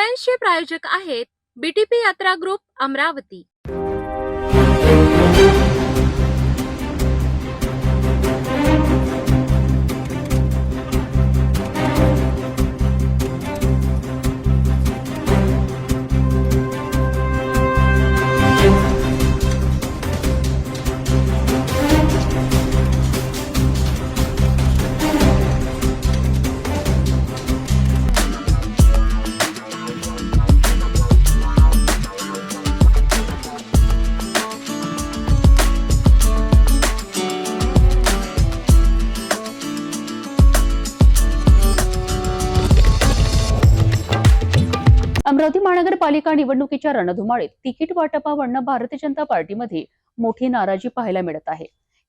कॉन्फरन्सचे प्रायोजक आहेत बीटीपी यात्रा ग्रुप अमरावती। अमरावती महानगरपालिका निवडणुकीच्या रणधुमाळीत तिकीट वाटपावरनं भारतीय जनता पार्टीमध्ये मोठी नाराजी पाहायला मिळत आहे।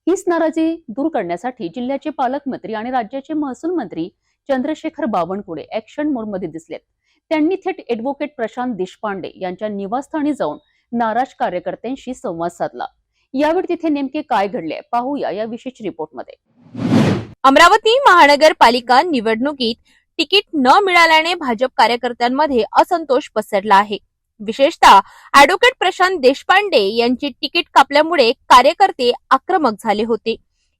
हीच नाराजी दूर करण्यासाठी जिल्ह्याचे पालकमंत्री आणि राज्याचे महसूल मंत्री चंद्रशेखर बावनकुळे ऍक्शन मोडमध्ये दिसलेत। त्यांनी थेट ॲडव्होकेट प्रशांत देशपांडे यांच्या निवासस्थानी जाऊन नाराज कार्यकर्त्यांशी संवाद साधला। यावेळी तिथे नेमके काय घडले पाहूया या विशेष रिपोर्टमध्ये। अमरावती महानगरपालिका निवडणुकीत तिकीट न मिळाल्याने भाजप कार्यकर्त्यांमध्ये असंतोष पसरला आहे। विशेषतः ॲडव्होकेट प्रशांत देशपांडे यांची तिकीट कापल्यामुळे कार्यकर्ते आक्रमक झाले होते।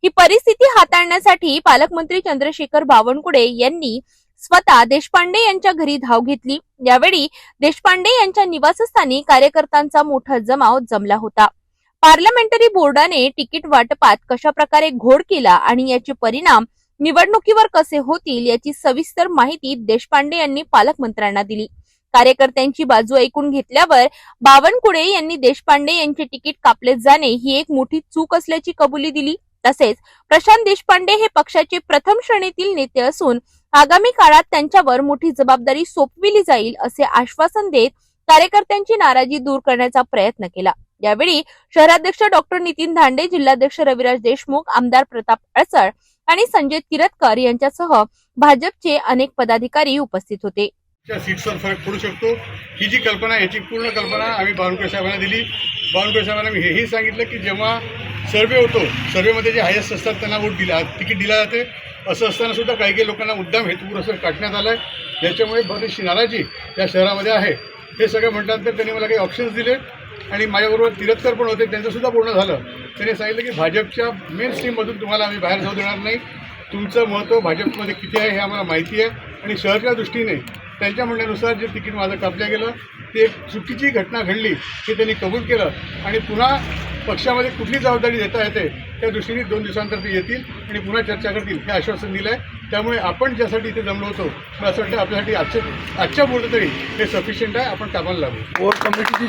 ही परिस्थिती हाताळण्यासाठी पालकमंत्री चंद्रशेखर बावनकुळे यांनी स्वतः देशपांडे यांच्या घरी धाव घेतली। यावेळी देशपांडे यांच्या निवासस्थानी कार्यकर्त्यांचा मोठा जमाव जमला होता। पार्लमेंटरी बोर्डाने तिकीट वाटपात कशा प्रकारे घोळ केला आणि याचे परिणाम निवडणुकीवर कसे होतील याची सविस्तर माहिती देशपांडे यांनी पालकमंत्र्यांना दिली। कार्यकर्त्यांची बाजू ऐकून घेतल्यावर बावनकुळे यांनी देशपांडे यांचे तिकीट कापले जाणे ही एक मोठी चूक असल्याची कबुली दिली। तसेच प्रशांत देशपांडे हे पक्षाचे प्रथम श्रेणीतील नेते असून आगामी काळात त्यांच्यावर मोठी जबाबदारी सोपविली जाईल असे आश्वासन देत कार्यकर्त्यांची नाराजी दूर करण्याचा प्रयत्न केला। यावेळी शहराध्यक्ष डॉक्टर नितीन धांडे, जिल्हाध्यक्ष रविराज देशमुख, आमदार प्रताप अडसळ आणि संजय किरतकर यांच्यासह भाजपचे अनेक पदाधिकारी उपस्थित होते। सीट्सवर फरक पडू शकतो ही जी कल्पना याची पूर्ण कल्पना आम्ही बावनकुळे साहेबांना दिली। बावनकुळे साहेबांना मी हेही सांगितलं की जेव्हा सर्वे होतो, सर्वेमध्ये जे हायेस्ट असतात त्यांना तिकीट दिला जाते। असं असताना सुद्धा काही लोकांना मुद्दाम हेतुपुरस्सर काढण्यात आलं आहे। याच्यामुळे बरीचशी नाराजी या शहरामध्ये आहे। हे सगळं म्हटल्यानंतर त्यांनी मला काही ऑप्शन्स दिले आणि माझ्याबरोबर तिरतकर पण होते, त्यांचं सुद्धा पूर्ण झालं। त्यांनी सांगितलं की भाजपच्या मेन स्ट्रीममधून तुम्हाला आम्ही बाहेर जाऊ देणार नाही। तुमचं महत्त्व भाजपमध्ये किती आहे हे आम्हाला माहिती आहे आणि शहराच्या दृष्टीने त्यांच्या म्हणण्यानुसार जे तिकीट माझं कापलं गेलं ते एक चुकीची घटना घडली हे त्यांनी कबूल केलं आणि पुन्हा पक्षामध्ये कुठली जबाबदारी देता येते त्या दृष्टीने 2 दिवसांतर ते येतील आणि पुन्हा चर्चा करतील हे आश्वासन दिलं आहे। त्यामुळे आपण ज्यासाठी इथे जमलो होतो मला असं वाटतं आपल्यासाठी आजच्या पुरतं तरी हे सफिशियंट आहे। आपण कामाला लागू। कोर कमिटीची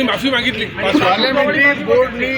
माफी मागितली। पार्लमेंटरी बोर्डनी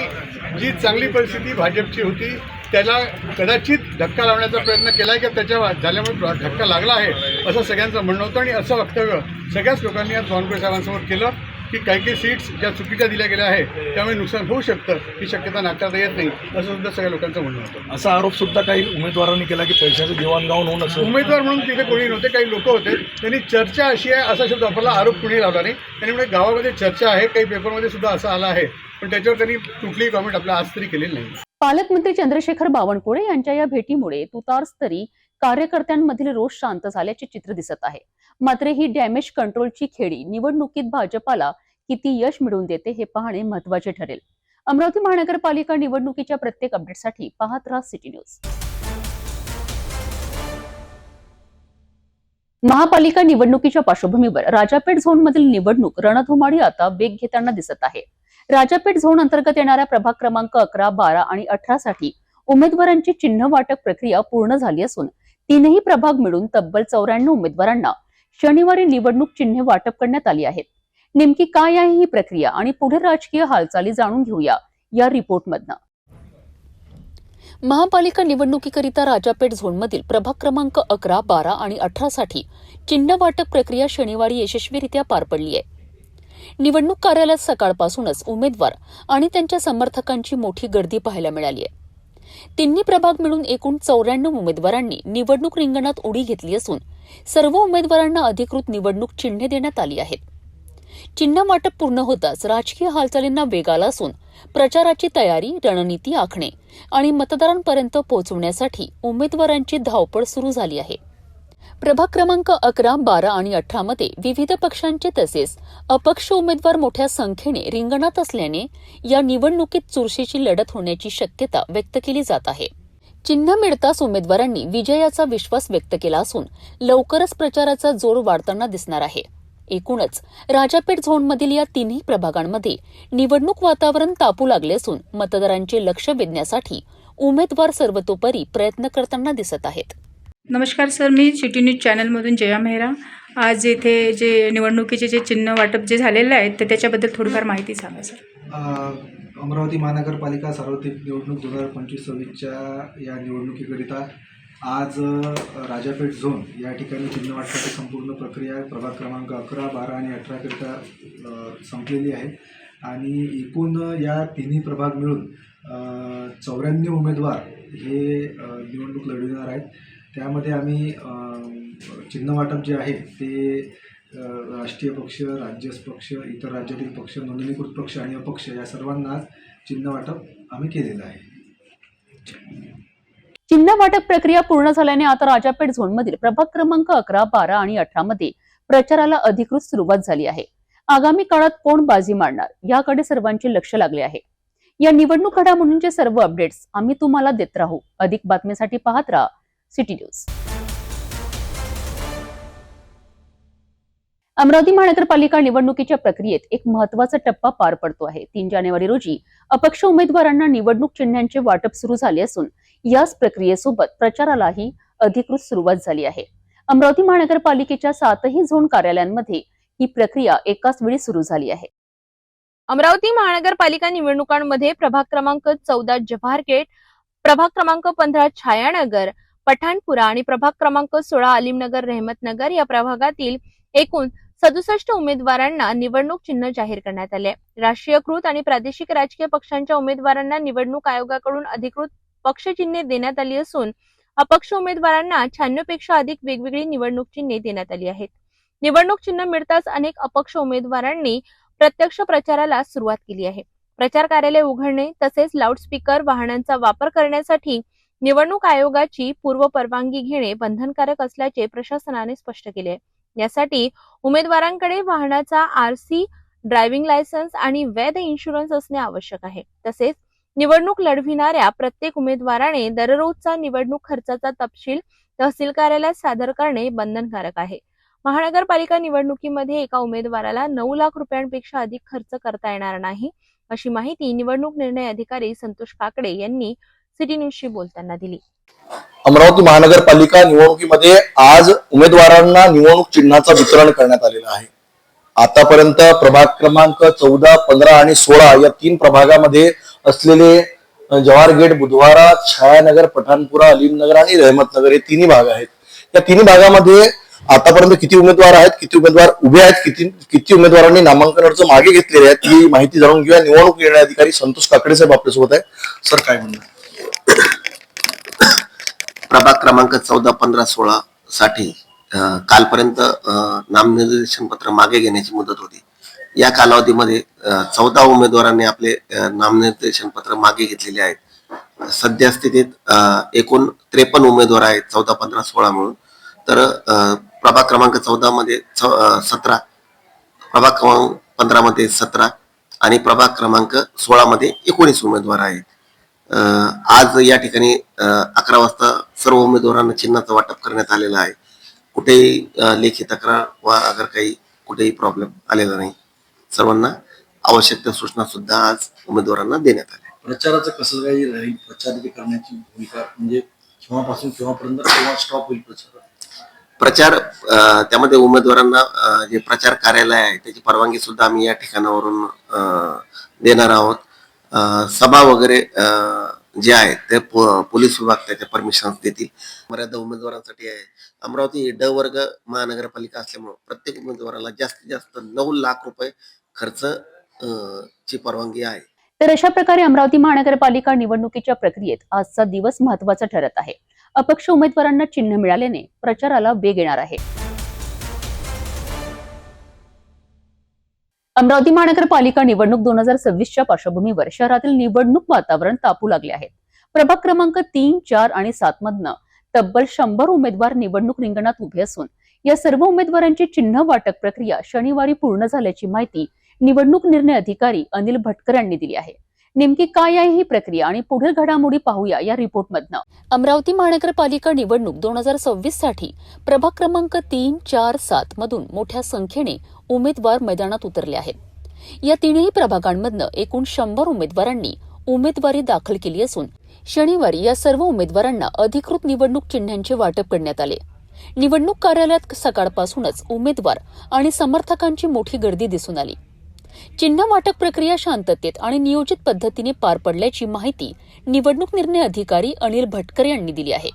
जी चांगली परिस्थिती भाजपची होती त्याला कदाचित धक्का लावण्याचा प्रयत्न केला आहे की त्याच्या झाल्यामुळे धक्का लागला आहे असं सगळ्यांचं म्हणणं होतं आणि असं वक्तव्य सगळ्याच लोकांनी आज बावनकुळे साहेबांसमोर केलं की काही सीट्स ज्या चुकीच्या दिल्या गेल्या आहे त्यामुळे नुकसान होऊ शकतं ही शक्यता नाकारता येत नाही असं सुद्धा सगळ्या लोकांचं म्हणणं होतं। असा आरोप सुद्धा काही उमेदवारांनी केला की पैशाचं देवाणघेवाण होऊन असं उमेदवार म्हणून तिथे कोणी नव्हते, काही लोक होते। त्यांनी चर्चा अशी आहे असा शब्द वापरला, आरोप कुणी लावला नाही। त्यामुळे गावामध्ये चर्चा आहे, काही पेपरमध्ये सुद्धा असं आलं आहे पण त्याच्यावर त्यांनी कुठलीही कॉमेंट आपल्या आज तरी केलेली नाही। पालकमंत्री चंद्रशेखर बावनकुळे यांच्या या भेटीमुळे तुतारस्तरी कार्यकर्त्यांमधील रोष शांत झाल्याचे चित्र दिसत आहे। मात्र ही डॅमेज कंट्रोलची खेळी निवडणुकीत भाजपाला किती यश मिळवून देते हे पाहणे महत्त्वाचे ठरेल। अमरावती महानगरपालिका निवडणुकीच्या प्रत्येक अपडेटसाठी पाहत राहा सिटी न्यूज। महापालिका निवडणुकीच्या पार्श्वभूमीवर राजापेठ झोनमधील निवडणूक रणधुमाळी आता वेग घेताना दिसत आहे। राजापेठ झोन अंतर्गत येणाऱ्या प्रभाग क्रमांक 11, 12 आणि 18 साठी उमेदवारांची चिन्ह वाटप प्रक्रिया पूर्ण झाली असून 3ही प्रभाग मिळून तब्बल 94 उमेदवारांना शनिवारी निवडणूक चिन्हे वाटप करण्यात आली आहेत। नेमकी काय आहे ही प्रक्रिया आणि पुढील राजकीय हालचाली जाणून घेऊया या रिपोर्टमधनं। महापालिका निवडणुकीकरिता राजापेठ झोनमधील प्रभाग क्रमांक 11, 12 आणि 18 साठी चिन्ह वाटप प्रक्रिया शनिवारी यशस्वीरित्या पार पडली आहे। निवडणूक कार्यालयात सकाळपासूनच उमेदवार आणि त्यांच्या समर्थकांची मोठी गर्दी पाहायला मिळाली आहे। तिन्ही प्रभाग मिळून एकूण 94 उमेदवारांनी निवडणूक रिंगणात उडी घेतली असून सर्व उमेदवारांना अधिकृत निवडणूक चिन्हे देण्यात आली आहेत। चिन्ह वाटप पूर्ण होताच राजकीय हालचालींना वेग आला असून प्रचाराची तयारी, रणनीती आखणे आणि मतदारांपर्यंत पोहोचवण्यासाठी उमेदवारांची धावपळ सुरू झाली आहे. प्रभाग क्रमांक 11, 12 आणि 18 मध्ये विविध पक्षांचे तसेच अपक्ष उमेदवार मोठ्या संख्येने रिंगणात असल्याने या निवडणुकीत चुरशीची लढत होण्याची शक्यता व्यक्त केली जात आहे. चिन्ह मिळताच उमेदवारांनी विजयाचा विश्वास व्यक्त केला असून लवकरच प्रचाराचा जोर वाढताना दिसणार आहे. एकूणच राजापेठ झोनमधील या तिन्ही प्रभागांमध्ये निवडणूक वातावरण तापू लागले असून मतदारांचे लक्ष वेधण्यासाठी उमेदवार सर्वतोपरी प्रयत्न करताना दिसत आहेत. नमस्कार सर, मी सिटी न्यूज चॅनलमधून जया मेहरा. आज इथे जे निवडणुकीचे जे चिन्ह वाटप जे झालेले आहेत तर त्याच्याबद्दल थोडीफार माहिती सांगा सर. अमरावती महानगरपालिका सार्वत्रिक निवडणूक 2025-26च्या या निवडणुकीकरिता आज राजापेठ झोन या ठिकाणी चिन्ह वाटपाची संपूर्ण प्रक्रिया प्रभाग क्रमांक 11, 12 आणि 18 करिता संपलेली आहे आणि एकूण या तिन्ही प्रभाग मिळून 94 उमेदवार हे निवडणूक लढविणार आहेत. त्यामध्ये आम्ही चिन्ह वाटप जे आहे ते राष्ट्रीय पक्ष, राज्य पक्ष, इतर राज्यातील पक्ष, नोंदणीकृत पक्ष आणि अपक्ष या सर्वांना चिन्ह वाटप आम्ही केलेलं आहे. चिन्ह वाटप प्रक्रिया पूर्ण झाल्याने आता राजापेठ झोनमधील प्रभाग क्रमांक 11, 12 आणि 18 मध्ये प्रचाराला अधिकृत सुरुवात झाली आहे. आगामी काळात कोण बाजी मारणार याकडे सर्वांचे लक्ष लागले आहे. या निवडणूक घडामोडींचे सर्व अपडेट्स आम्ही तुम्हाला देत राहू. अधिक बातमीसाठी पाहत राहा सिटी न्यूज. अमरावती महानगरपालिका निवडणुकीच्या प्रक्रियेत एक महत्त्वाचा टप्पा पार पडतो आहे. 3 जानेवारी रोजी अपक्ष उमेदवारांना निवडणूक चिन्हांचे वाटप सुरू झाले असून याच प्रक्रियेसोबत प्रचारालाही अधिकृत सुरुवात झाली आहे. अमरावती महानगरपालिकेच्या 7ही झोन कार्यालयांमध्ये ही प्रक्रिया एकाच वेळी सुरू झाली आहे. अमरावती महानगरपालिका निवडणुकांमध्ये प्रभाग क्रमांक 14 जवाहर गेट, प्रभाग क्रमांक 15 छायानगर, पठाणपुरा आणि प्रभाग क्रमांक 16 अलीमनगर रहमतनगर या प्रभागातील एकूण 67 उमेदवारांना निवडणूक चिन्ह जाहीर करण्यात आले. राष्ट्रीयकृत आणि प्रादेशिक राजकीय पक्षांच्या उमेदवारांना निवडणूक आयोगाकडून अधिकृत पक्ष चिन्हे देण्यात आली असून अपक्ष उमेदवारांना 96 पेक्षा अधिक वेगवेगळी निवडणूक चिन्हे देण्यात आली आहेत. निवडणूक चिन्ह मिळताच अनेक अपक्ष उमेदवारांनी प्रत्यक्ष प्रचाराला सुरुवात केली आहे. प्रचार कार्यालय उघडणे तसेच लाऊडस्पीकर वाहनांचा वापर करण्यासाठी निवडणूक आयोगाची पूर्व परवानगी घेणे बंधनकारक असल्याचे प्रशासनाने स्पष्ट केले आहे. यासाठी उमेदवारांकडे वाहनाचा आरसी, ड्रायव्हिंग लायसन्स आणि वैध इन्शुरन्स असणे आवश्यक आहे. तसेच निवडणूक लढविणाऱ्या प्रत्येक उमेदवाराने दररोजचा निवडणूक खर्चाचा तपशील तहसील कार्यालयात सादर करणे बंधनकारक आहे. महानगरपालिका निवडणुकीमध्ये एका उमेदवाराला 9 लाख रुपयांपेक्षा अधिक खर्च करता येणार नाही, अशी माहिती निवडणूक निर्णय अधिकारी संतोष काकडे यांनी सिटी न्यूजशी बोलताना दिली. अमरावती महानगरपालिका निवडणुकीमध्ये आज उमेदवारांना निवडणूक चिन्हाचं वितरण करण्यात आलेलं आहे. आतापर्यंत प्रभाग क्रमांक 14, 15 आणि 16 या 3 प्रभागामध्ये असलेले जवाहर गेट, बुधवारा, छायानगर, पठाणपुरा, अलीमनगर आणि रहमतनगर हे तिन्ही भाग आहेत. या तिन्ही भागामध्ये आतापर्यंत किती उमेदवार आहेत, किती उमेदवार उभे आहेत, किती उमेदवारांनी नामांकन अर्ज मागे घेतलेले आहेत ही माहिती जाणून घेऊया. निवडणूक निर्णय अधिकारी संतोष काकडे साहेब आपल्यासोबत आहे. सर, काय म्हणणार? प्रभाग क्रमांक 14, 15, 16 साठी कालपर्यंत नामनिर्देशन पत्र मागे घेण्याची मुदत होती. या कालावधीमध्ये 14 उमेदवारांनी आपले नामनिर्देशन पत्र मागे घेतलेले आहेत. सध्या स्थितीत एकूण 53 उमेदवार आहेत 14, 15, 16 मिळून. तर प्रभाग क्रमांक 14 मध्ये 17, प्रभाग क्रमांक 15 मध्ये 17 आणि प्रभाग क्रमांक 16 मध्ये 19 उमेदवार आहेत. आज या ठिकाणी 11 वाजता सर्व उमेदवारांना चिन्हाचं वाटप करण्यात आलेलं आहे. कुठेही लेखी तक्रार वा अगर काही कुठेही प्रॉब्लेम आलेला नाही. सर्वांना आवश्यक त्या सूचना सुद्धा आज उमेदवारांना देण्यात आल्या. प्रचाराचं कसं काही राहील, प्रचार करण्याची भूमिका म्हणजे केव्हापासून केव्हापर्यंत, केव्हा स्टॉप होईल प्रचार? त्यामध्ये उमेदवारांना जे प्रचार कार्यालय आहे त्याची परवानगी सुद्धा आम्ही या ठिकाणावरून देणार आहोत. सभा वगैरे जे आहेत ते पोलीस विभाग त्याच्या परमिशन देतील. मर्यादा उमेदवारांसाठी आहे. अमरावती ड वर्ग महानगरपालिका असल्यामुळे प्रत्येक उमेदवाराला जास्तीत जास्त 9 लाख रुपये खर्च ची परवानगी आहे. तर अशा प्रकारे अमरावती महानगरपालिका निवडणुकीच्या प्रक्रियेत आजचा दिवस महत्त्वाचा ठरत आहे. अपक्ष उमेदवारांना चिन्ह मिळाल्याने प्रचाराला वेग येणार आहे. अमरावती महानगरपालिका निवडणूक 2026च्या पार्श्वभूमीवर शहरातील निवडणूक वातावरण तापू लागले आहे. प्रभाग क्रमांक 3, 4 आणि 7 मधनं तब्बल 100 उमेदवार निवडणूक रिंगणात उभे असून या सर्व उमेदवारांची चिन्ह वाटप प्रक्रिया शनिवारी पूर्ण झाल्याची माहिती निवडणूक निर्णय अधिकारी अनिल भटकर यांनी दिली आहे. नेमकी काय आहे ही प्रक्रिया आणि पुढील घडामोडी पाहूया या रिपोर्टमधनं. अमरावती महानगरपालिका निवडणूक 2026 साठी प्रभाग क्रमांक 3, 4, 7 मधून मोठ्या संख्येने उमेदवार मैदानात उतरले आहेत. या तीनही प्रभागांमधनं एकूण 100 उमेदवारांनी उमेदवारी दाखल केली असून शनिवारी या सर्व उमेदवारांना अधिकृत निवडणूक चिन्हांचे वाटप करण्यात आले. निवडणूक कार्यालयात सकाळपासूनच उमेदवार आणि समर्थकांची मोठी गर्दी दिसून आली. चिन्ह वाटप प्रक्रिया शांततेत आणि नियोजित पद्धतीने पार पडल्याची माहिती निवडणूक निर्णय अधिकारी अनिल भटकर यांनी दिली आहे.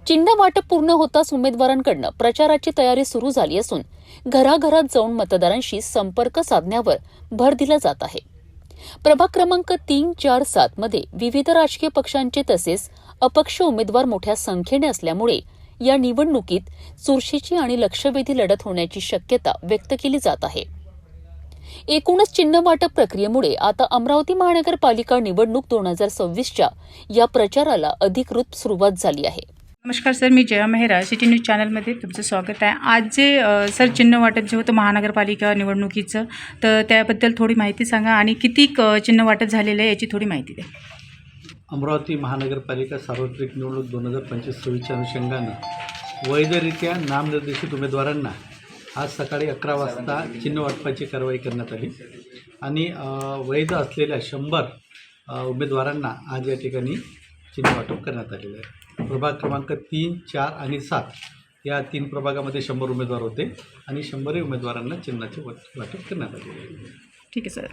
चिन्ह वाटप पूर्ण होताच उमेदवारांकडून प्रचाराची तयारी सुरू झाली असून घराघरात जाऊन मतदारांशी संपर्क साधण्यावर भर दिला जात आहे. प्रभाग क्रमांक 3, 4, 7 मध्ये विविध राजकीय पक्षांचे तसेच अपक्ष उमेदवार मोठ्या संख्येने असल्यामुळे या निवडणुकीत चुरशीची आणि लक्षवेधी लढत होण्याची शक्यता व्यक्त केली जात आहे. एकूणच चिन्ह वाटप प्रक्रियेमुळे आता अमरावती महानगरपालिका निवडणूक 2026च्या या प्रचाराला अधिकृत सुरुवात झाली आहे. नमस्कार सर, मी जया मेहरा, सिटी न्यूज चॅनलमध्ये तुमचं स्वागत आहे. आज जे सर चिन्ह वाटप जे होतं महानगरपालिका निवडणुकीचं, तर त्याबद्दल थोडी माहिती सांगा आणि किती चिन्ह वाटप झालेलं आहे याची थोडी माहिती द्या. अमरावती महानगरपालिका सार्वत्रिक निवडणूक 2025-26च्या अनुषंगानं वैधरित्या नामनिर्देशित उमेदवारांना आज सकाळी 11 वाजता चिन्ह वाटपाची कारवाई करण्यात आली आणि वैध असलेल्या 100 उमेदवारांना आज या ठिकाणी चिन्ह वाटप करण्यात आलेलं आहे. प्रभाग क्रमांक 3, 4 आणि 7 या 3 प्रभागामध्ये 100 उमेदवार होते आणि 100 उमेदवारांना चिन्हाचे वाटप करण्यात आलेले आहे. ठीक आहे सर.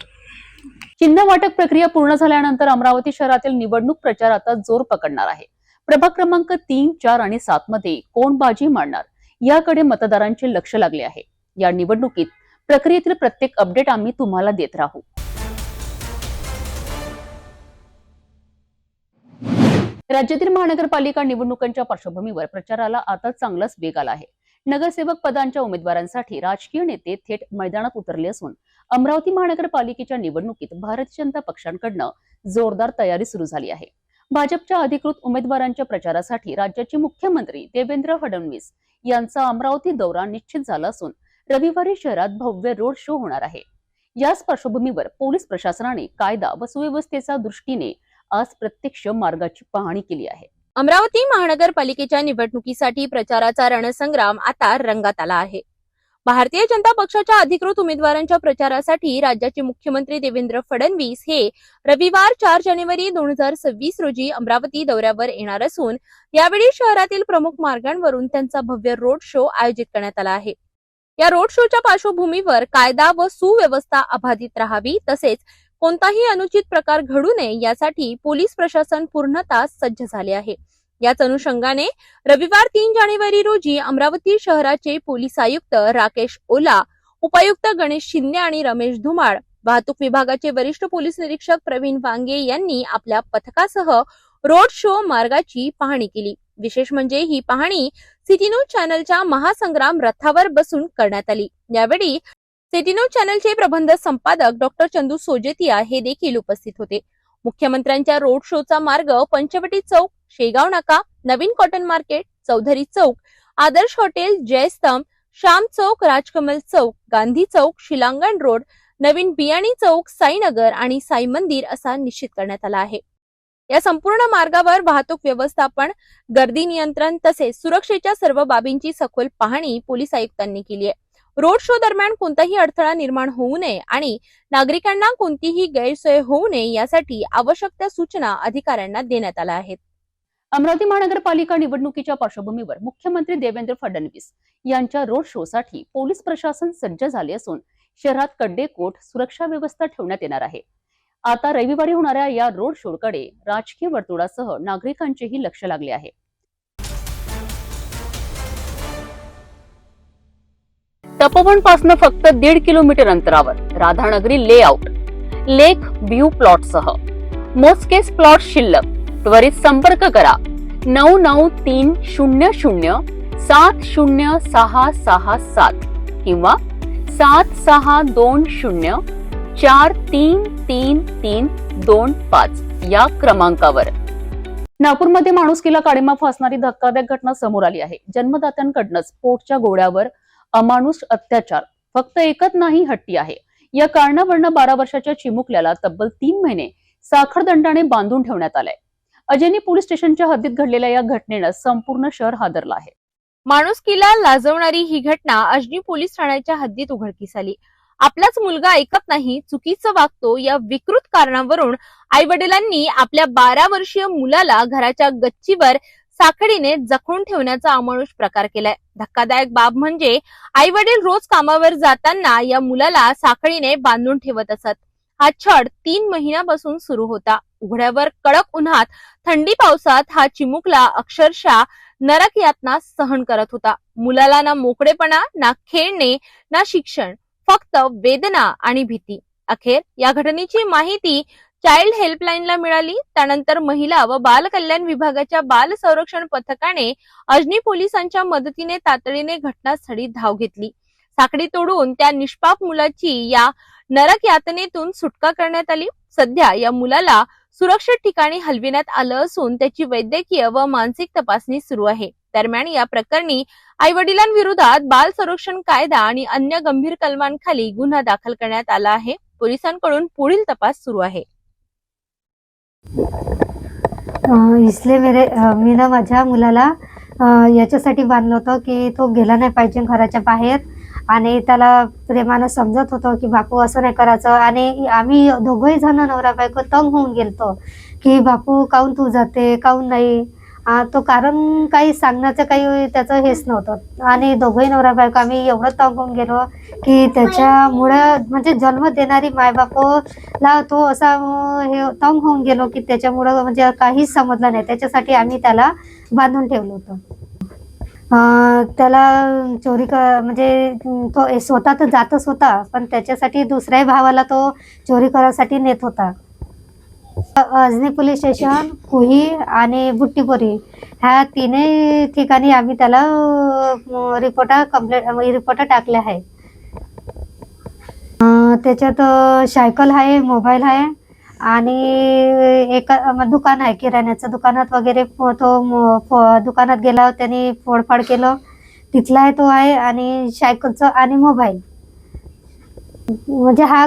चिन्ह वाटप प्रक्रिया पूर्ण झाल्यानंतर अमरावती शहरातील निवडणूक प्रचार आता जोर पकडणार आहे. प्रभाग क्रमांक 3, 4 आणि 7 मध्ये कोण बाजी मारणार याकडे मतदारांचे लक्ष लागले आहे. या निवडणुकीत प्रक्रियेतील प्रत्येक अपडेट आम्ही तुम्हाला देत राहू. राज्यातील महानगरपालिका निवडणुकांच्या पार्श्वभूमीवर प्रचाराला आता चांगलाच वेग आला आहे. नगरसेवक पदांच्या उमेदवारांसाठी राजकीय नेते थेट मैदानात उतरले असून अमरावती महानगरपालिकेच्या निवडणुकीत भारतीय जनता पक्षाकडनं जोरदार तयारी सुरू झाली आहे. भाजपच्या अधिकृत उमेदवारांच्या प्रचारासाठी राज्याचे मुख्यमंत्री देवेंद्र फडणवीस यांचा अमरावती दौरा निश्चित झाला असून रविवारी शहरात भव्य रोड शो होणार आहे. याच पार्श्वभूमीवर पोलीस प्रशासनाने कायदा व सुव्यवस्थेच्या दृष्टीने आज प्रत्यक्ष मार्गाची पाहणी केली आहे. अमरावती महानगरपालिकेच्या निवडणुकीसाठी प्रचाराचा रणसंग्राम आता रंगात आला आहे. भारतीय जनता पक्षाच्या अधिकृत उमेदवारांच्या प्रचारासाठी राज्याचे मुख्यमंत्री देवेंद्र फडणवीस हे रविवार 4 जानेवारी 2026 रोजी अमरावती दौऱ्यावर येणार असून यावेळी शहरातील प्रमुख मार्गांवरून त्यांचा भव्य रोड शो आयोजित करण्यात आला आहे. या रोड शोच्या पार्श्वभूमीवर कायदा व सुव्यवस्था अबाधित राहावी तसेच कोणताही अनुचित प्रकार घडू नये यासाठी पोलीस प्रशासन पूर्णतः सज्ज झाले आहे. याच अनुषंगाने रविवार 3 जानेवारी रोजी अमरावती शहराचे पोलीस आयुक्त राकेश ओला, उपायुक्त गणेश शिंदे आणि रमेश धुमाळ, वाहतूक विभागाचे वरिष्ठ पोलीस निरीक्षक प्रवीण वांगे यांनी आपल्या पथकासह रोड शो मार्गाची पाहणी केली. विशेष म्हणजे ही पाहणी सिटी न्यूज चॅनलच्या महासंग्राम रथावर बसून करण्यात आली. यावेळी सिटी न्यूज चॅनलचे प्रबंध संपादक डॉक्टर चंदू सोजेतिया हे देखील उपस्थित होते. मुख्यमंत्र्यांच्या रोड शोचा मार्ग पंचवटी चौक, शेगाव नाका, नवीन कॉटन मार्केट, चौधरी चौक, आदर्श हॉटेल, जयस्तंभ, श्याम चौक, राजकमल चौक, गांधी चौक, शिलांगण रोड, नवीन बियाणी चौक, साईनगर आणि साई मंदिर असा निश्चित करण्यात आला आहे. या संपूर्ण मार्गावर वाहतूक व्यवस्थापन, गर्दी नियंत्रण तसेच सुरक्षेच्या सर्व बाबींची सखोल पाहणी पोलीस आयुक्तांनी केली आहे. रोड शो दरम्यान कोणताही अडथळा निर्माण होऊ नये आणि नागरिकांना कोणतीही गैरसोय होऊ नये यासाठी आवश्यक त्या सूचना अधिकाऱ्यांना देण्यात आल्या आहेत. अमरावती महानगरपालिका निवडणुकीच्या पार्श्वभूमीवर मुख्यमंत्री देवेंद्र फडणवीस यांच्या रोड शो साठी पोलीस प्रशासन सज्ज झाले असून शहरात कड्डेकोट सुरक्षा व्यवस्था ठेवण्यात येणार आहे. आता रविवारी होणाऱ्या या रोड शोकडे राजकीय वर्तुळासह नागरिकांचेही लक्ष लागले आहे. तपोवन फक्त 1.5 किलोमीटर अंतरावर राधानगरी लेआउट, लेक व्ह्यू प्लॉट सह मोजकेच प्लॉट शिल्लक. त्वरित संपर्क करा 9930070667 किंवा 7620433325 या क्रमांकावर. नागपूरमध्ये माणुसकीला काळिमा फासणारी धक्कादायक घटना समोर आली आहे. जन्मदात्यांकडूनच पोटच्या गोळ्यावर अमानुष अत्याचार फक्त एकच नाही, हट्टी आहे. या कारणावरून 12 वर्षाच्या चिमुकल्याला तब्बल 3 महिने साखरदंडाने बांधून ठेवण्यात आलंय. अजनी पोलीस स्टेशनच्या हद्दीत घडलेल्या या घटनेनं संपूर्ण शहर हादरलं आहे. माणुसकीला लाजवणारी ही घटना अजनी पोलीस ठाण्याच्या हद्दीत उघडकीस आली. आपलाच मुलगा ऐकत नाही, चुकीचं वागतो या विकृत कारणावरून आई वडिलांनी आपल्या 12 वर्षीय मुलाला घराच्या गच्चीवर साखळीने जखडून ठेवण्याचा अमानुष प्रकार केलाय. धक्कादायक बाब म्हणजे आई वडील रोज कामावर जाताना या मुलाला साखळीने बांधून ठेवत असत. हा छळ 3 महिन्यापासून सुरू होता. उघड्यावर कडक उन्हात, थंडी पावसात हा चिमुकला अक्षरशः नरक यातना सहन करत होता. मुलाला ना मोकळेपणा, ना खेळणे, ना शिक्षण, फक्त वेदना आणि भीती. अखेर या घटनेची माहिती चाइल्ड हेल्पलाईनला मिळाली. त्यानंतर महिला व बाल कल्याण विभागाच्या बाल संरक्षण पथकाने अजनी पोलिसांच्या मदतीने तातडीने घटनास्थळी धाव घेतली. साखळी तोडून त्या निष्पाप मुलाची या नरक यातनेतून सुटका करण्यात आली. सध्या या मुलाला सुरक्षित ठिकाणी हलविण्यात आलं असून त्याची वैद्यकीय व मानसिक तपासणी सुरू आहे. दरम्यान या प्रकरणी आई वडिलांविरोधात बाल संरक्षण कायदा आणि अन्य गंभीर कलमांखाली गुन्हा दाखल करण्यात आला आहे. पोलिसांकडून पुढील तपास सुरू आहे. मी ना माझ्या मुलाला याच्यासाठी बांधलं होतं की तो गेला नाही पाहिजे घराच्या बाहेर, आणि त्याला प्रेमानं समजत होतं की बापू असं नाही करायचं. आणि आम्ही दोघंही जण नवरा बायको तंग होऊन गेलतो की बापू काहून तू जाते, काहून नाही. तो कारण काही सांगण्याचं काही त्याचं हेच नव्हतं. आणि दोघंही नवरा बायको आम्ही एवढं तंग होऊन गेलो की त्याच्यामुळं म्हणजे जन्म देणारी मायबापोला तो असा हे तंग होऊन गेलो की त्याच्यामुळं म्हणजे काहीच समजलं नाही. त्याच्यासाठी आम्ही त्याला बांधून ठेवलं होतं. त्याला चोरी म्हणजे तो स्वतः तर जातच होता, पण त्याच्यासाठी दुसऱ्याही भावाला तो चोरी करायसाठी नेत होता. अजनी पोलीस स्टेशन, कुही आणि बुट्टीपोरी ह्या तिन्ही ठिकाणी आम्ही त्याला रिपोर्ट टाकले आहे. त्याच्यात सायकल आहे, मोबाईल आहे आणि एक दुकान आहे किराण्याचं. दुकानात वगैरे तो दुकानात गेला, त्यांनी फोडफाड केलं, तिथला आहे तो आहे. आणि सायकलचं आणि मोबाईल म्हणजे हा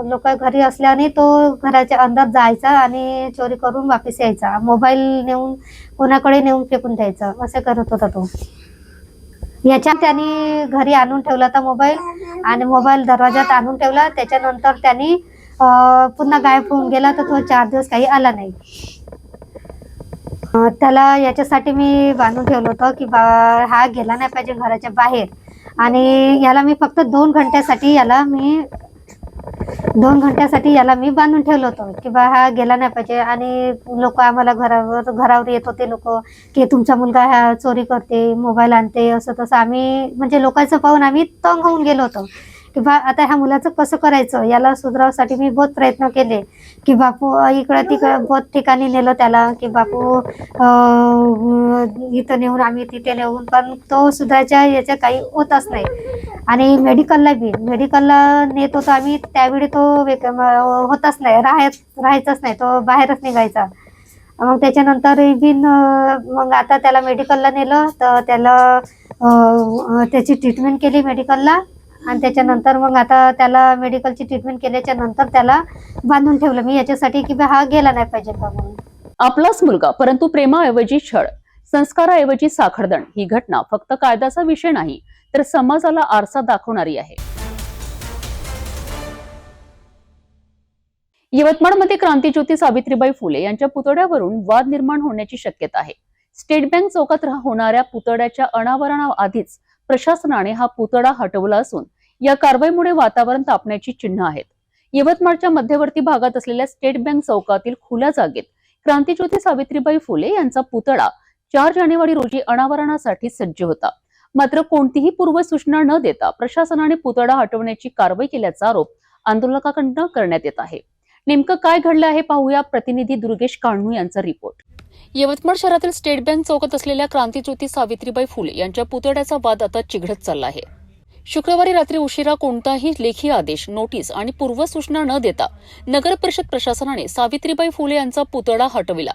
लोक घरी असल्याने तो घराच्या अंदर जायचा आणि चोरी करून वापस यायचा. मोबाईल नेऊन कोणाकडे नेऊन फेकून द्यायचा, असं करत होता तो. याच्यात त्यांनी घरी आणून ठेवला होता मोबाईल, आणि मोबाईल दरवाजात आणून ठेवला. त्याच्यानंतर त्यांनी पुन्हा गायब होऊन गेला. तर तो 4 दिवस काही आला नाही. त्याला याच्यासाठी मी बांधून ठेवलं होतं की हा गेला नाही पाहिजे घराच्या बाहेर. आणि याला मी फक्त 2 घंट्यासाठी याला मी बांधून ठेवलं होतं की हा गेला नाही पाहिजे. आणि लोक आम्हाला घरावर येत होते लोक की तुमचा मुलगा हा चोरी करते, मोबाईल आणते, असं तसं. आम्ही म्हणजे लोकांचं पाहून आम्ही तंग होऊन गेलो होतो की आता ह्या मुलाचं कसं करायचं. याला सुधारावसाठी मी बहुत प्रयत्न केले की बापू इकडं तिकडं बहुत ठिकाणी नेलं त्याला की बापू इथं नेऊन, आम्ही तिथे नेऊन, पण तो सुधारायच्या याच्या काही होतच नाही. आणि मेडिकलला नेत होतो आम्ही, त्यावेळी तो होतच नाही, राहायचंच नाही, तो बाहेरच निघायचा. मग त्याच्यानंतर मग आता त्याला मेडिकलला नेलं, तर त्याला त्याची ट्रीटमेंट केली मेडिकलला. आणि त्याच्यानंतर मग आता त्याला मेडिकलची ट्रीटमेंट केल्याच्या नंतर त्याला बांधून ठेवलं मी याच्यासाठी की हा गेला नाही पाहिजे का म्हणून. आपलाच मुलगा, परंतु प्रेमाऐवजी छळ, संस्काराऐवजी साखरदंड ही घटना फक्त कायद्याचा विषय नाही, तर समाजाला आरसा दाखवणारी आहे. यवतमाळमध्ये क्रांतीज्योती सावित्रीबाई फुले यांच्या पुतळ्यावरून वाद निर्माण होण्याची शक्यता आहे. स्टेट बँक चौकात होणाऱ्या पुतळ्याच्या अनावरणाआधीच प्रशासनाने हा पुतळा हटवला असून या कारवाईमुळे वातावरण तापण्याची चिन्ह आहेत. यवतमाळच्या मध्यवर्ती भागात असलेल्या स्टेट बँक चौकातील खुल्या जागेत क्रांतीज्योती सावित्रीबाई फुले यांचा पुतळा 4 जानेवारी रोजी अनावरणासाठी सज्ज होता. मात्र कोणतीही पूर्वसूचना न देता प्रशासनाने पुतळा हटवण्याची कारवाई केल्याचा आरोप आंदोलकांकडून करण्यात येत आहे. नेमकं काय घडलं आहे पाहूया प्रतिनिधी दुर्गेश कान्हू यांचा रिपोर्ट. यवतमाळ शहरातील स्टेट बँक चौकात असलेल्या क्रांतीज्योती सावित्रीबाई फुले यांच्या पुतळ्याचा वाद आता चिघळत चालला आहे. शुक्रवारी रात्री उशिरा कोणताही लेखी आदेश, नोटीस आणि पूर्वसूचना न देता नगर परिषद प्रशासनाने सावित्रीबाई फुले यांचा पुतळा हटविला.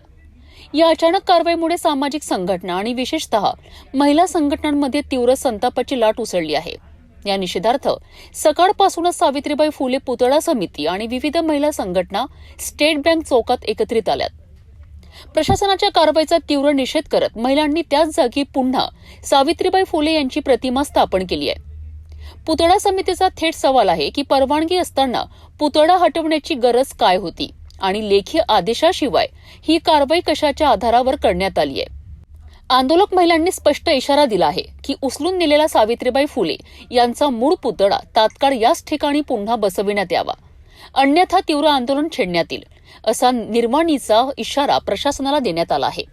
या अचानक कारवाईमुळे सामाजिक संघटना आणि विशेषतः महिला संघटनांमध्ये तीव्र संतापाची लाट उसळली आहे. या निषेधार्थ सकाळपासूनच सावित्रीबाई फुले पुतळा समिती आणि विविध महिला संघटना स्टेट बँक चौकात एकत्रित आल्यात. प्रशासनाच्या कारवाईचा तीव्र निषेध करत महिलांनी त्याच जागी पुन्हा सावित्रीबाई फुले यांची प्रतिमा स्थापन केली आहे. पुतळा समितीचा थेट सवाल आहे की परवानगी असताना पुतळा हटवण्याची गरज काय होती आणि लेखी आदेशाशिवाय ही कारवाई कशाच्या आधारावर करण्यात आली आहे. आंदोलक महिलांनी स्पष्ट इशारा दिला आहे की उचलून नेलेला सावित्रीबाई फुले यांचा मूळ पुतळा तात्काळ याच ठिकाणी पुन्हा बसविण्यात यावा, अन्यथा तीव्र आंदोलन छेडण्यात येईल असा निर्वाणीचा इशारा प्रशासनाला देण्यात आला आहे.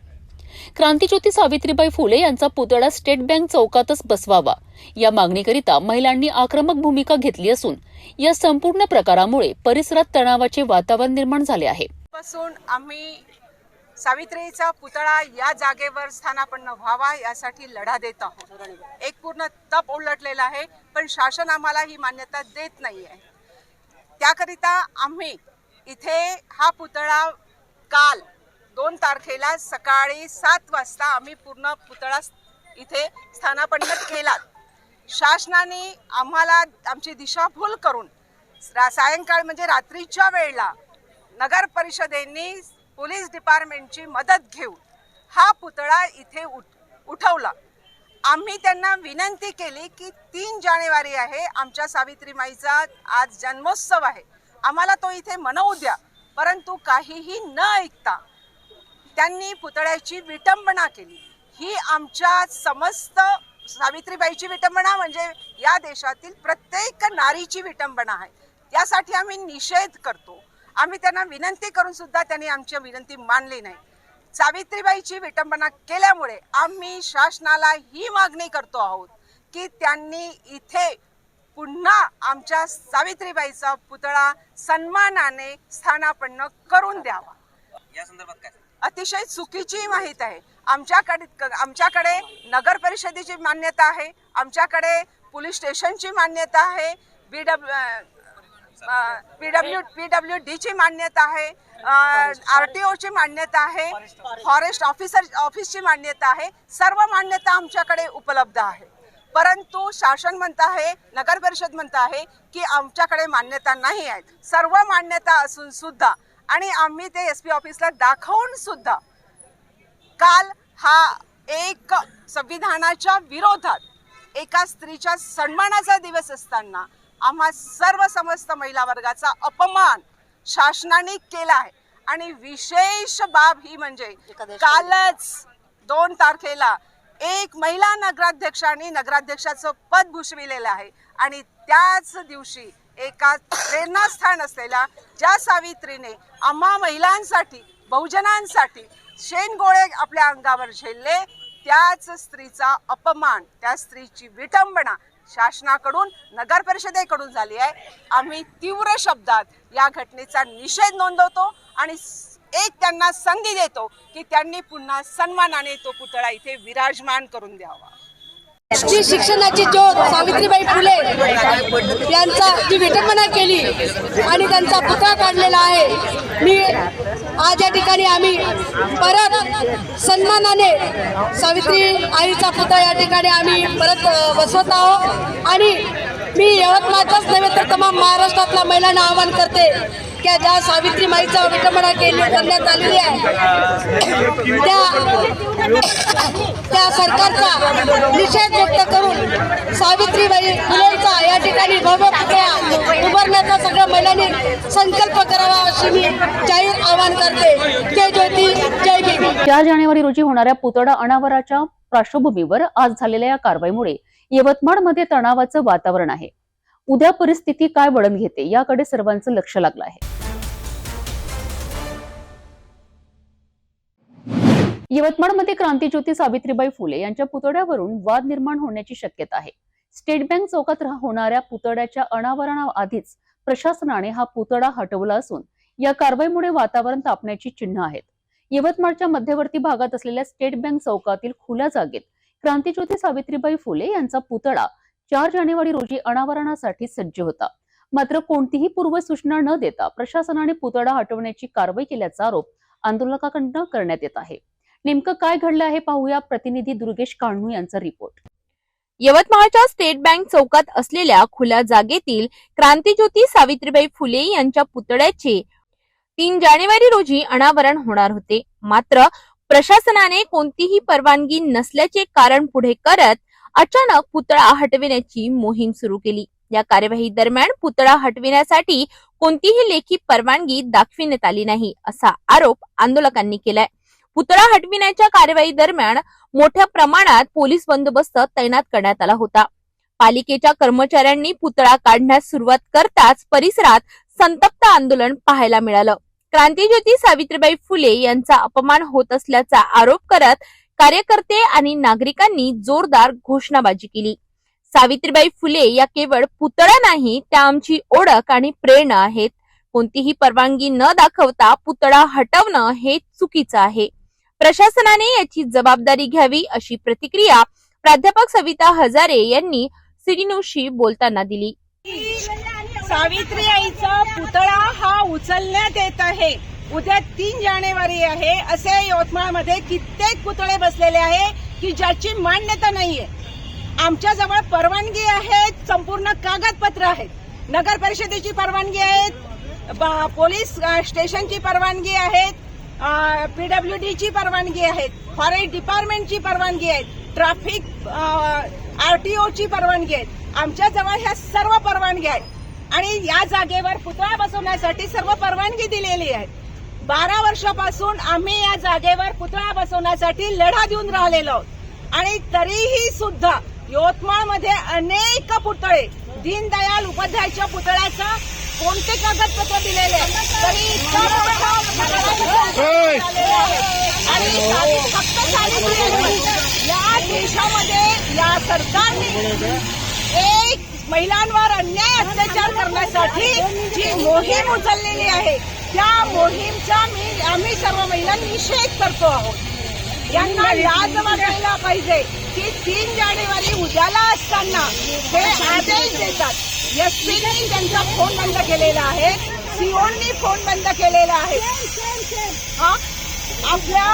क्रांतीज्योती सावित्रीबाई फुले यांचा पुतळा स्टेट बँक चौकातच बसवावा या मागणीकरिता महिलांनी आक्रमक भूमिका घेतली असून या संपूर्ण प्रकारामुळे परिसरात तणावाचे वातावरण निर्माण झाले आहे. पासून आम्ही सावित्रीचा पुतळा या जागेवर स्थानापन्न व्हावा यासाठी लढा देत आहोत. एक पूर्ण तप उलटलेला आहे, पण शासन आम्हाला ही मान्यता देत नाही आहे. त्याकरिता आम्ही इथे हा पुतळा काल 2 तारखेला सकाळी 7 वाजता आम्ही पूर्ण पुतळा इथे स्थानापन्न केला. शासनाने आम्हाला आमची दिशाभूल करून सायंकाळ म्हणजे रात्रीच्या वेळेला नगर परिषदेने पोलीस डिपार्टमेंटची मदत घेऊन हा पुतळा इथे उठवला. आम्ही त्यांना विनंती केली की 3 जानेवारी आहे, आमच्या सावित्रीमाईचा आज जन्मोत्सव आहे, आम्हाला तो इथे मनवू द्या. परंतु काहीही न ऐकता त्यांनी पुतळ्याची विटंबना केली. ही आमच्या समस्त सावित्रीबाईची विटंबना म्हणजे या देशातील प्रत्येक नारीची विटंबना आहे. यासाठी आम्ही निषेध करतो. आम्ही त्यांना विनंती करून सुद्धा त्यांनी आमची विनंती मानली नाही. सावित्रीबाईची विटंबना केल्यामुळे आम्ही शासनाला ही मागणी करतो आहोत की त्यांनी इथे पुन्हा आमच्या सावित्रीबाईचा पुतळा सन्मानाने स्थानापन्न करून द्यावा. या संदर्भात काय अतिशय चुकीची माहिती आहे. आमच्याकडे नगर परिषदेची मान्यता आहे, आमच्याकडे पोलीस स्टेशनची मान्यता आहे, PWDची मान्यता आहे, RTOची मान्यता आहे, फॉरेस्ट ऑफिसची मान्यता आहे. सर्व मान्यता आमच्याकडे उपलब्ध आहे. परंतु शासन म्हणत आहे, नगर परिषद म्हणत आहे की आमच्याकडे मान्यता नाही आहेत. सर्व मान्यता असून सुद्धा आणि आम्ही ते SP ऑफिसला दाखवून सुद्धा काल हा एक संविधानाच्या विरोधात एका स्त्रीच्या सन्मानाचा दिवस असताना आम्हा सर्व समस्त महिला वर्गाचा अपमान शासनाने केला आहे. आणि विशेष बाब ही म्हणजे कालच 2 तारखेला एक महिला नगराध्यक्षाने नगराध्यक्षाचं पद भूषविलेलं आहे आणि त्याच दिवशी एका प्रेरणास्थान असलेल्या ज्या सावित्रीने आम्हा महिलांसाठी बहुजनांसाठी शेणगोळे आपल्या अंगावर झेलले त्याच स्त्रीचा अपमान, त्या स्त्रीची विटंबना शासनाकडून नगर परिषदेकडून झाली आहे. आम्ही तीव्र शब्दात या घटनेचा निषेध नोंदवतो आणि एक त्यांना संधी देतो की त्यांनी पुन्हा सन्मानाने तो पुतळा इथे विराजमान करून द्यावा. जी शिक्षणाची ज्योत सावित्रीबाई फुले यांचा जी विटंबना केली आणि त्यांचा पुतळा काढलेला आहे. मी आज या ठिकाणी आम्ही परत सन्मानाने सावित्री आईचा पुतळा या ठिकाणी आम्ही परत बसवत आहोत. आणि मी यवतमाळचाच नव्हे तर तमाम महाराष्ट्रातल्या महिलांना आवाहन करते की ज्या सावित्री माईचा विटंबना करण्यात आलेली आहे त्या सरकारचा निषेध व्यक्त करून सावित्रीबाई फुलेंचा या ठिकाणी भव्य पुतळा उभारण्याचा सगळ्या महिलांनी संकल्प करावा अशी मी जाहीर आवाहन करते. जय ज्योती जय भीम. 4 जानेवारी रोजी होणाऱ्या पुतळा अनावराच्या पार्श्वभूमीवर आज झालेल्या या कारवाईमुळे यवतमाळमध्ये तणावाचं वातावरण आहे. उद्या परिस्थिती काय वळण घेते याकडे सर्वांचं लक्ष लागलं आहे. यवतमाळमध्ये क्रांतीज्योती सावित्रीबाई फुले यांच्या पुतळ्यावरून वाद निर्माण होण्याची शक्यता आहे. स्टेट बँक चौकात होणाऱ्या पुतळ्याच्या अनावरणाआधीच प्रशासनाने हा पुतळा हटवला असून या कारवाईमुळे वातावरण तापण्याची चिन्ह आहेत. यवतमाळच्या मध्यवर्ती भागात असलेल्या स्टेट बँक चौकातील खुल्या जागेत क्रांतीज्योती सावित्रीबाई फुले यांचा पुतळा 4 जानेवारी रोजी अनावरणासाठी सज्ज होता. मात्र कोणतीही पूर्वसूचना न देता प्रशासनाने पुतळा हटवण्याची कारवाई केल्याचा आरोप आंदोलकांकडून करण्यात येत आहे. नेमकं काय घडलं आहे पाहूया प्रतिनिधी दुर्गेश कान्हू यांचा रिपोर्ट. यवतमाळच्या स्टेट बँक चौकात असलेल्या खुल्या जागेतील क्रांतीज्योती सावित्रीबाई फुले यांच्या पुतळ्याचे 3 जानेवारी रोजी अनावरण होणार होते. मात्र प्रशासनाने कोणतीही परवानगी नसल्याचे कारण पुढे करत अचानक पुतळा हटविण्याची मोहीम सुरू केली. या कार्यवाही दरम्यान पुतळा हटविण्यासाठी कोणतीही लेखी परवानगी दाखविण्यात आली नाही, असा आरोप आंदोलकांनी केलाय. पुतळा हटविण्याच्या कार्यवाही दरम्यान मोठ्या प्रमाणात पोलीस बंदोबस्त तैनात करण्यात आला होता. पालिकेच्या कर्मचाऱ्यांनी पुतळा काढण्यास सुरुवात करताच परिसरात संतप्त आंदोलन पाहायला मिळालं. क्रांतीज्योती सावित्रीबाई फुले यांचा अपमान होत असल्याचा आरोप करत कार्यकर्ते आणि नागरिकांनी जोरदार घोषणाबाजी केली. सावित्रीबाई फुले या केवळ पुतळा नाही, त्या आमची ओळख आणि प्रेरणा आहेत. कोणतीही परवानगी न दाखवता पुतळा हटवणं हे चुकीचं आहे. प्रशासनाने याची जबाबदारी घ्यावी, अशी प्रतिक्रिया प्राध्यापक सविता हजारे यांनी सिटी न्यूजशी बोलताना दिली. सावित्री आईचा पुतळा हा उचलण्यात येत आहे. उद्या 3 जानेवारी आहे. असे यवतमाळमध्ये कित्येक पुतळे बसलेले आहे की ज्याची मान्यता नाहीये. आमच्या जवळ परवानगी आहेत, संपूर्ण कागदपत्र आहेत. नगर परिषदेची परवानगी आहेत, पोलीस स्टेशनची परवानगी आहेत, PWDची परवानगी आहेत, फॉरेस्ट डिपार्टमेंटची परवानगी आहेत, ट्रॅफिक RTOची परवानगी आहेत. आमच्या जवळ ह्या सर्व परवानगी आहेत आणि या जागेवर पुतळा बसवण्यासाठी सर्व परवानगी दिलेली आहे. 12 वर्षापासून आम्ही या जागेवर पुतळा बसवण्यासाठी लढा देऊन राहिलेलो आहोत आणि तरीही सुद्धा यवतमाळमध्ये अनेक पुतळे, दीनदयाल उपाध्यायच्या पुतळ्याचा कोणते कागदपत्र दिलेले तरी या देशामध्ये या सरकारने एक महिलांवर अन्याय अत्याचार करण्यासाठी जी मोहीम उचललेली आहे त्या मोहीमचा आम्ही सर्व महिलांनी निषेध करतो आहोत. यांना लाज वाटायला पाहिजे की 3 जानेवारी उद्याला असताना हे आदेश देतात. एसपीने त्यांचा फोन बंद केलेला आहे, सीओनी फोन बंद केलेला आहे. आपल्या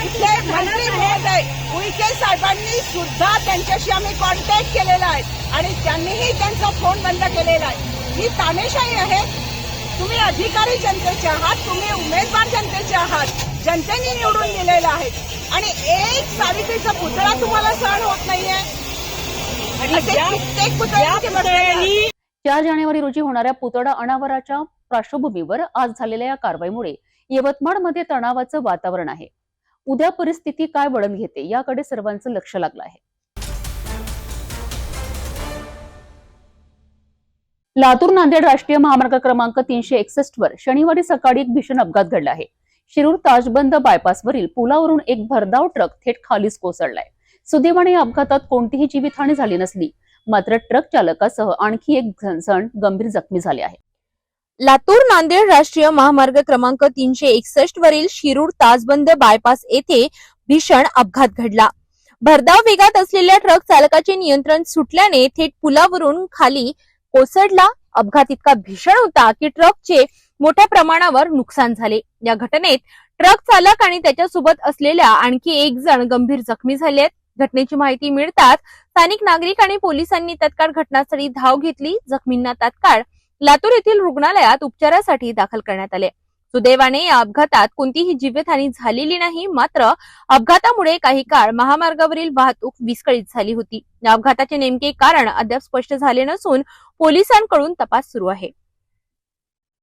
इथले मंत्री महोदय उईके साहेबांनी सुद्धा त्यांच्याशी आम्ही कॉन्टॅक्ट केलेला आहे आणि त्यांनीही त्यांचा फोन बंद केलेला आहे. ही तानेशाही आहे. तुम्ही अधिकारी जनतेचे आहात, तुम्ही उमेदवार जनतेचे आहात, जनतेने निवडून दिलेला आहे आणि एक सावित्रीचा पुतळा तुम्हाला सहन होत नाहीये. 4 जानेवारी रोजी होणाऱ्या पुतळा अनावरणाच्या पार्श्वभूमीवर आज झालेल्या या कारवाईमुळे यवतमाळमध्ये तणावाचं वातावरण आहे. उद्या परिस्थिती काय वळण घेते याकडे सर्वांचं लक्ष लागलं आहे. लातूर नांदेड राष्ट्रीय महामार्ग क्रमांक 361 वर शनिवारी सकाळी एक भीषण अपघात घडला आहे. शिरूर ताजबंद बायपासवरील पुलावरून एक भरधाव ट्रक थेट खालीच कोसळलाय. सुदैवाने या अपघातात कोणतीही जीवितहानी झाली नसली, मात्र ट्रक चालकासह आणखी एक जण गंभीर जखमी झाले आहे. लातूर नांदेड राष्ट्रीय महामार्ग क्रमांक 361 वरील शिरूर ताजबंद बायपास येथे भीषण अपघात घडला. भरधाव वेगात असलेल्या ट्रक चालकाचे नियंत्रण सुटल्याने थेट पुलावरून खाली कोसळला. अपघात इतका भीषण होता की ट्रकचे मोठ्या प्रमाणावर नुकसान झाले. या घटनेत ट्रक चालक आणि त्याच्यासोबत असलेल्या आणखी एक जण गंभीर जखमी झाले आहेत. घटनेची माहिती मिळताच स्थानिक नागरिक आणि पोलिसांनी तत्काळ घटनास्थळी धाव घेतली. जखमींना तात्काळ लातूर येथील रुग्णालयात उपचारासाठी दाखल करण्यात आले. सुदैवाने या अपघातात कोणतीही जीवितहानी झालेली नाही, मात्र अपघातामुळे काही काळ महामार्गावरील वाहतूक विस्कळीत झाली होती. या अपघाताचे नेमके कारण अद्याप स्पष्ट झाले नसून पोलिसांकडून तपास सुरू आहे.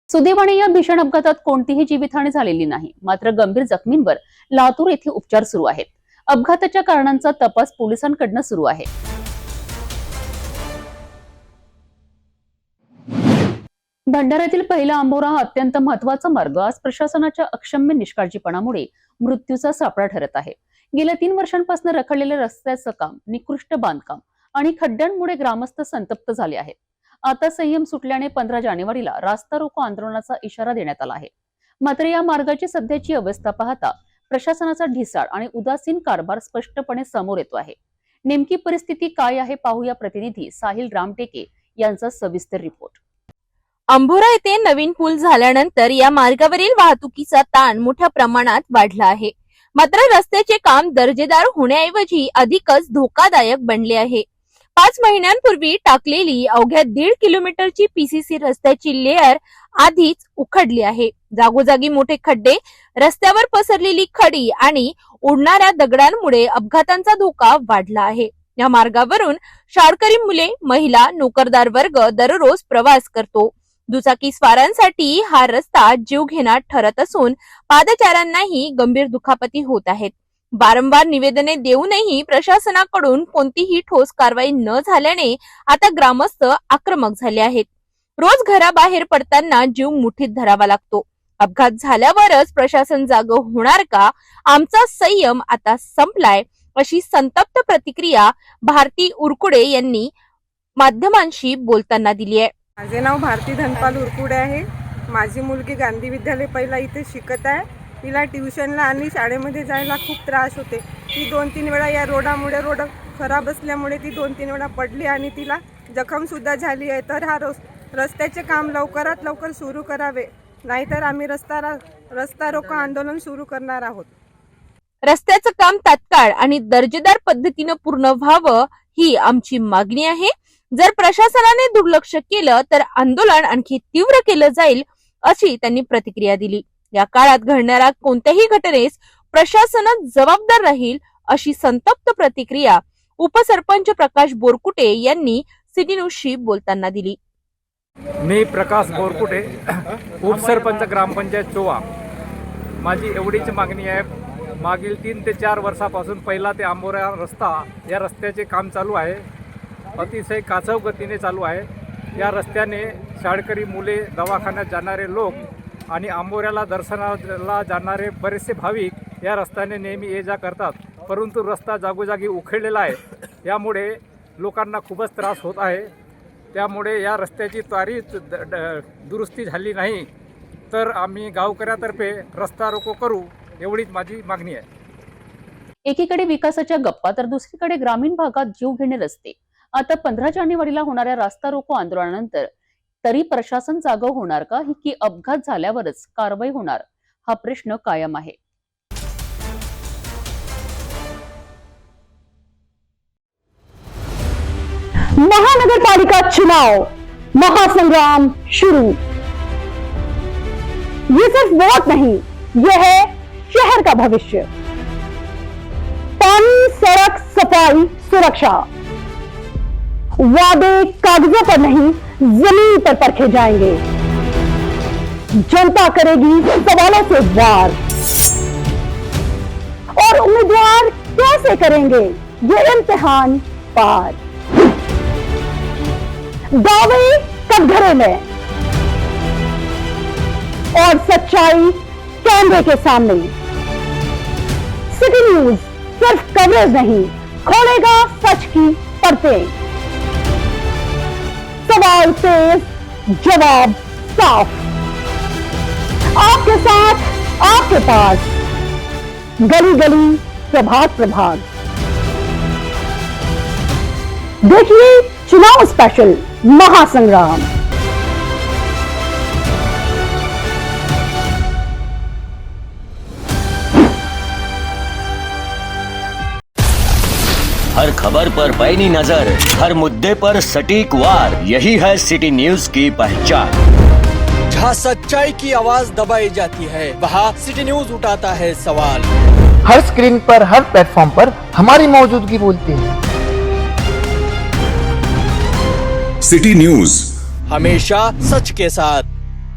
सुदैवाने या भीषण अपघातात कोणतीही जीवितहानी झालेली नाही, मात्र गंभीर जखमींवर लातूर येथे उपचार सुरू आहेत. अपघाताच्या कारणांचा तपास पोलिसांकडून सुरू आहे. भंडाऱ्यातील पहिला आंबोरा हा अत्यंत महत्वाचा मार्ग आज प्रशासनाच्या अक्षम्य निष्काळजीपणामुळे मृत्यूचा सापळा ठरत आहे. गेल्या 3 वर्षांपासून रखडलेल्या रस्त्याचं काम, निकृष्ट बांधकाम आणि खड्ड्यांमुळे ग्रामस्थ संतप्त झाले आहेत. आता संयम सुटल्याने 15 जानेवारीला रास्ता रोको आंदोलनाचा इशारा देण्यात आला आहे. मात्र या मार्गाची सध्याची अवस्था पाहता प्रशासनाचा ढिसाळ आणि उदासीन कारभार स्पष्टपणे समोर येतो आहे. नेमकी परिस्थिती काय आहे पाहूया प्रतिनिधी साहिल रामटेके यांचा सविस्तर रिपोर्ट. अंभोरा येथे नवीन पूल झाल्यानंतर या मार्गावरील वाहतुकीचा ताण मोठ्या प्रमाणात वाढला आहे. मात्र रस्त्याचे काम दर्जेदार होण्याऐवजी अधिकच धोकादायक बनले आहे. 5 महिन्यांपूर्वी टाकलेली अवघ्या 1.5 किलोमीटरची पीसीसी रस्त्याची लेअर आधीच उखडली आहे. जागोजागी मोठे खड्डे, रस्त्यावर पसरलेली खडी आणि उडणाऱ्या दगडांमुळे अपघातांचा धोका वाढला आहे. या मार्गावरून शाळकरी मुले, महिला, नोकरदार वर्ग दररोज प्रवास करतो. दुचाकी स्वारांसाठी हा रस्ता जीवघेणा ठरत असून पादचाऱ्यांनाही गंभीर दुखापती होत आहेत. वारंवार निवेदने देऊनही प्रशासनाकडून कोणतीही ठोस कारवाई न झाल्याने आता ग्रामस्थ आक्रमक झाले आहेत. रोज घराबाहेर पडताना जीव मुठीत धरावा लागतो. अपघात झाल्यावरच प्रशासन जागं होणार का? आमचा संयम आता संपलाय, अशी संतप्त प्रतिक्रिया भारती उरकुडे यांनी माध्यमांशी बोलताना दिली आहे. माझे नाव भारती धनपाल उरकुडे आहे. माझी मुलगी गांधी विद्यालय पहिला इथे शिकत आहे. तिला ट्युशनला आणि शाळेमध्ये जायला खूप त्रास होते. ती 2-3 वेळा या रोडामुळे, रोड खराब असल्यामुळे ती 2-3 वेळा पडली आणि तिला जखमसुद्धा झाली आहे. तर हा रस्त्याचे काम लवकरात लवकर सुरू करावे, नाहीतर आम्ही रस्ता रोको आंदोलन सुरू करणार आहोत. रस्त्याचं काम तात्काळ आणि दर्जेदार पद्धतीनं पूर्ण व्हावं ही आमची मागणी आहे. जर प्रशासनाने दुर्लक्ष केलं तर आंदोलन आणखी तीव्र केलं जाईल, अशी त्यांनी प्रतिक्रिया दिली. या काळात घडणाऱ्या कोणत्याही घटनेस प्रशासन जबाबदार राहील, अशी संतप्त प्रतिक्रिया उपसरपंच प्रकाश बोरकुटे यांनी सिटी न्यूजशी बोलताना दिली. मी प्रकाश बोरकुटे, उपसरपंच ग्रामपंचायत चोवा. माझी एवढीच मागणी आहे. मागील 3 ते 4 वर्षापासून पहिला ते आंबोरा रस्ता, या रस्त्याचे काम चालू आहे. अतिशय कासव गतीने चालू आहे. या रस्त्याने शाळकरी मुले, दवाखान्यात जाणारे लोक आणि आंबोऱ्याला दर्शनाला जाणारे बरेचसे भाविक या रस्त्याने नेहमी ये जा करतात. परंतु रस्ता जागोजागी उखडलेला आहे. यामुळे लोकांना खूपच त्रास होत आहे. त्यामुळे या रस्त्याची त्वरित दुरुस्ती झाली नाही तर आम्ही गावकऱ्यातर्फे रस्ता रोको करू, एवढीच माझी मागणी आहे. एकीकडे विकासाच्या गप्पा तर दुसरीकडे ग्रामीण भागात जीवघेणे रस्ते. आता 15 जानेवारीला होणाऱ्या रास्ता रोको आंदोलनानंतर तरी प्रशासन जागं होणार का, की अपघात झाल्यावरच कारवाई होणार, हा प्रश्न कायम आहे. महानगरपालिका चुनाव महासंग्राम शुरू. ये सिर्फ वोट नहीं, ये है शहर का भविष्य. पानी, सड़क, सफाई, सुरक्षा. वादे कागजों पर नहीं, जमीन पर परखे जाएंगे. जनता करेगी सवालों से वार. और उम्मीदवार कैसे करेंगे ये इम्तिहान पार. दावे कटघरे में और सच्चाई कैमरे के सामने. सिटी न्यूज सिर्फ कवरेज नहीं, खोलेगा सच की परतें. सवाल तेज, जवाब साफ. आपके साथ, आपके पास, गली गली, प्रभाग प्रभाग. देखिए चुनाव स्पेशल महासंग्राम. हर खबर पर पैनी नजर, हर मुद्दे पर सटीक वार, यही है सिटी न्यूज की पहचान. जहाँ सच्चाई की आवाज दबाई जाती है, वहाँ सिटी न्यूज उठाता है सवाल. हर स्क्रीन पर, हर प्लेटफॉर्म पर हमारी मौजूदगी बोलती है. सिटी न्यूज हमेशा सच के साथ.